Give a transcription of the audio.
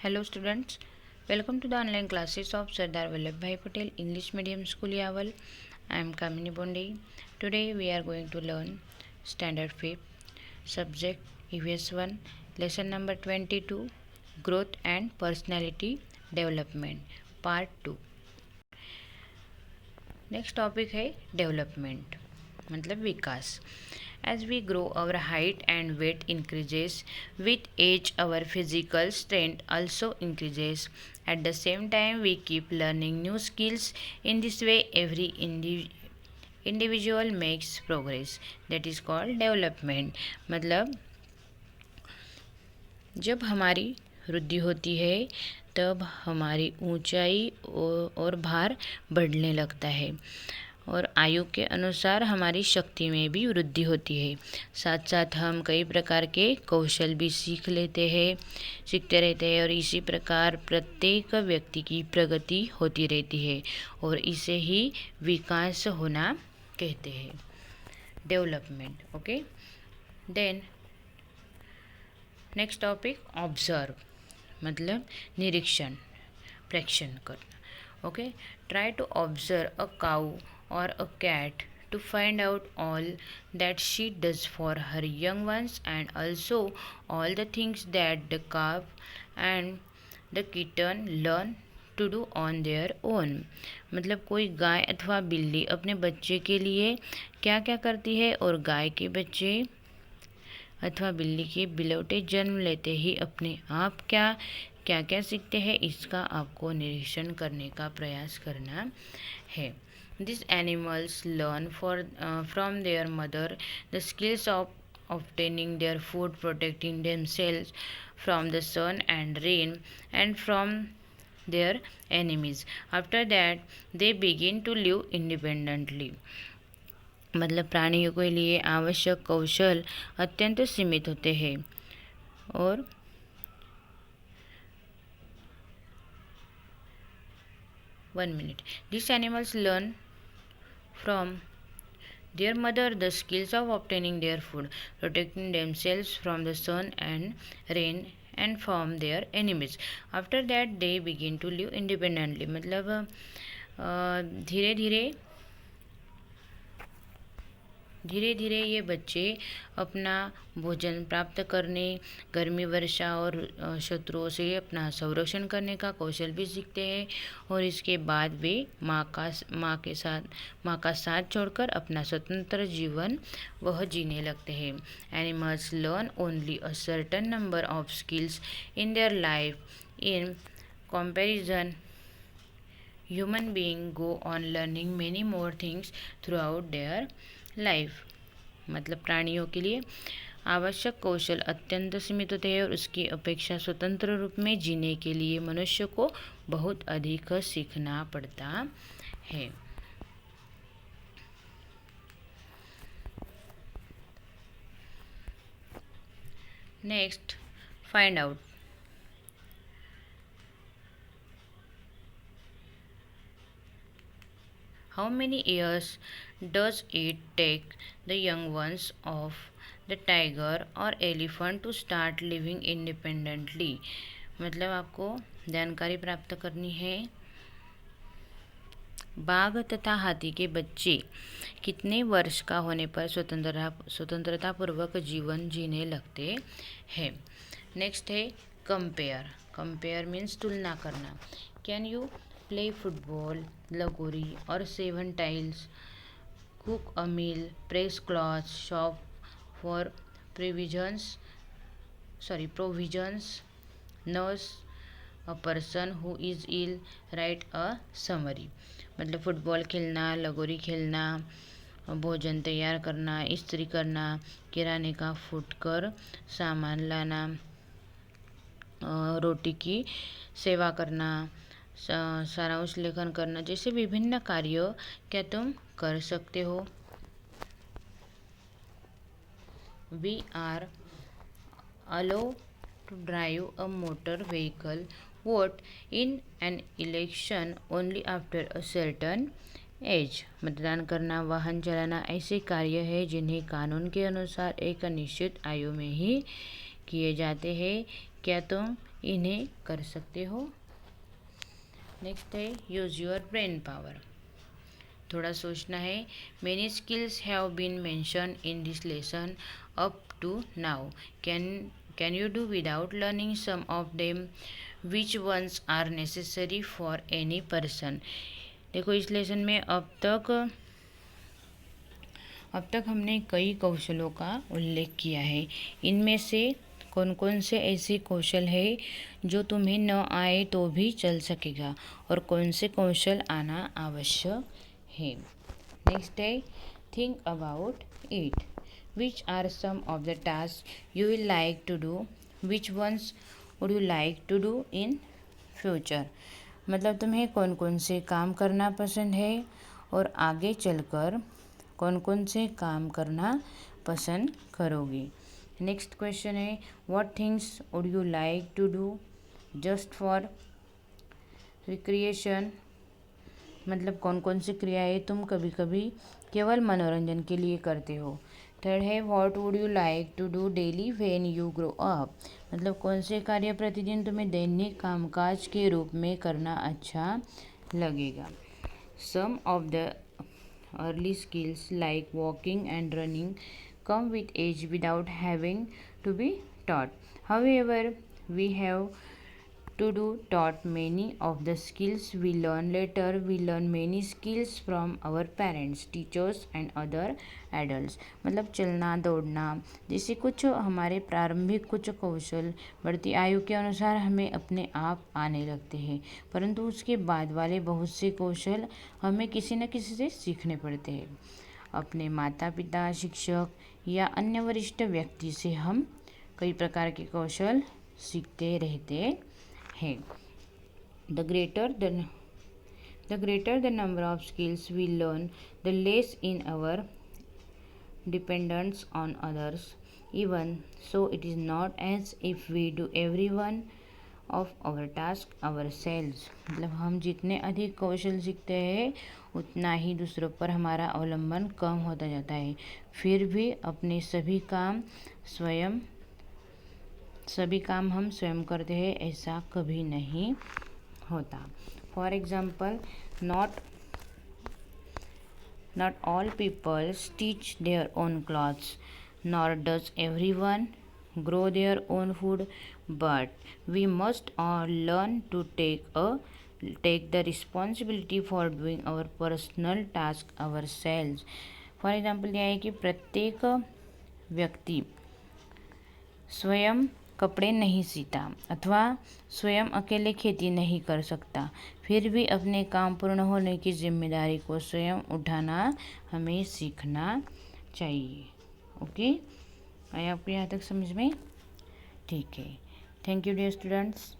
Hello students, welcome to the online classes of Sardar Vallabhbhai Patel English Medium School Yaval. I am Kamini Bondi. Today we are going to learn Standard 5 Subject EVS 1 Lesson number 22 Growth and Personality Development Part 2. Next topic है development मतलब विकास. As we grow, our height and weight increases. With age, our physical strength also increases. At the same time, we keep learning new skills. In this way, every individual makes progress. That is called development. मतलब जब हमारी वृद्धि होती है तब हमारी ऊंचाई और भार बढ़ने लगता है और आयु के अनुसार हमारी शक्ति में भी वृद्धि होती है. साथ साथ हम कई प्रकार के कौशल भी सीखते रहते हैं और इसी प्रकार प्रत्येक व्यक्ति की प्रगति होती रहती है और इसे ही विकास होना कहते हैं, development. Okay, then next topic observe मतलब निरीक्षण प्रेक्षण करना. Okay, try to observe a cow or a cat to find out all that she does for her young ones and also all the things that the calf and the kitten learn to do on their own. मतलब कोई गाय अथवा बिल्ली अपने बच्चे के लिए क्या क्या करती है और गाय के बच्चे अथवा बिल्ली के बिलौटे जन्म लेते ही अपने आप क्या क्या सीखते हैं, इसका आपको निरीक्षण करने का प्रयास करना है. These animals learn from their mother the skills of obtaining their food, protecting themselves from the sun and rain, and from their enemies. After that, they begin to live independently. मतलब प्राणियों के लिए आवश्यक कौशल अत्यंत सीमित होते हैं और These animals learn from their mother the skills of obtaining their food, protecting themselves from the sun and rain, and from their enemies. After that, they begin to live independently. मतलब धीरे धीरे ये बच्चे अपना भोजन प्राप्त करने, गर्मी वर्षा और शत्रुओं से अपना संरक्षण करने का कौशल भी सीखते हैं और इसके बाद वे माँ का साथ छोड़कर अपना स्वतंत्र जीवन वह जीने लगते हैं. Animals learn only a certain number of skills in their life. In comparison human beings go on learning many more things throughout their life. मतलब प्राणियों के लिए आवश्यक कौशल अत्यंत सीमित होते हैं और उसकी अपेक्षा स्वतंत्र रूप में जीने के लिए मनुष्य को बहुत अधिक सीखना पड़ता है. Next, find out. How many years does it take the young ones of the tiger or elephant to start living independently? मतलब आपको जानकारी प्राप्त करनी है. बाघ तथा हाथी के बच्चे कितने वर्ष का होने पर स्वतंत्रता पूर्वक जीवन जीने लगते हैं. नेक्स्ट है कंपेयर. कंपेयर मीन्स तुलना करना. कैन यू play football, लगोरी और 7 tiles, cook a meal, press clothes, shop for provisions, nurse a person who is ill, write a summary. मतलब फुटबॉल खेलना, लगोरी खेलना, भोजन तैयार करना, इस्त्री करना, किराने का फुटकर सामान लाना, रोटी की सेवा करना, सारांश लेखन करना जैसे विभिन्न कार्यों क्या तुम कर सकते हो. We are allowed to drive a motor vehicle, vote in an election only after a certain age. मतदान करना, वाहन चलाना ऐसे कार्य है जिन्हें कानून के अनुसार एक निश्चित आयु में ही किए जाते हैं. क्या तुम इन्हें कर सकते हो। नेक्स्ट है यूज़ योर ब्रेन पावर। थोड़ा सोचना है। Many skills have been mention in this lesson up to now. Can you do without learning some of them? Which ones are necessary for any person? देखो, इस lesson में अब तक हमने कई कौशलों का उल्लेख किया है। इनमें से कौन कौन से ऐसे कौशल है जो तुम्हें न आए तो भी चल सकेगा, और कौन से कौशल आना आवश्यक है। नेक्स्ट है think about it. Which are some of the task you will like to do? Which ones would you like to do in future? मतलब तुम्हें कौन कौन से काम करना पसंद है और आगे चलकर कौन कौन से काम करना पसंद करोगे। नेक्स्ट क्वेश्चन है what things would you like to do just for recreation? मतलब कौन कौन सी क्रियाएं तुम कभी कभी केवल मनोरंजन के लिए करते हो। थर्ड है what would you like to do daily when you grow up? मतलब कौन से कार्य प्रतिदिन तुम्हें दैनिक कामकाज के रूप में करना अच्छा लगेगा। Some of the early skills like walking and running come with age without having to be taught. However, we have to do taught many of the skills we learn later. We learn many skills from our parents, teachers and other adults. मतलब चलना दौड़ना जैसे कुछ हमारे प्रारंभिक कुछ कौशल बढ़ती आयु के अनुसार हमें अपने आप आने लगते हैं, परंतु उसके बाद वाले बहुत से कौशल हमें किसी न किसी से सीखने पड़ते हैं। अपने माता पिता, शिक्षक या अन्य वरिष्ठ व्यक्ति से हम कई प्रकार के कौशल सीखते रहते हैं। The greater the number of skills we learn, the less in our dependence on others. Even so, it is not as if we do every one of our task ourselves. मतलब हम जितने अधिक कौशल सीखते हैं उतना ही दूसरों पर हमारा अवलंबन कम होता जाता है। फिर भी अपने सभी काम हम स्वयं करते हैं, ऐसा कभी नहीं होता। For example, not all people stitch their own clothes, nor does everyone grow their own food, but we must all learn to take the responsibility for doing our personal task ourselves. For example यह है कि प्रत्येक व्यक्ति स्वयं कपड़े नहीं सीता अथवा स्वयं अकेले खेती नहीं कर सकता, फिर भी अपने काम पूर्ण होने की जिम्मेदारी को स्वयं उठाना हमें सीखना चाहिए। ओके, आया आपको यहाँ तक समझ में? ठीक है। Thank you dear students.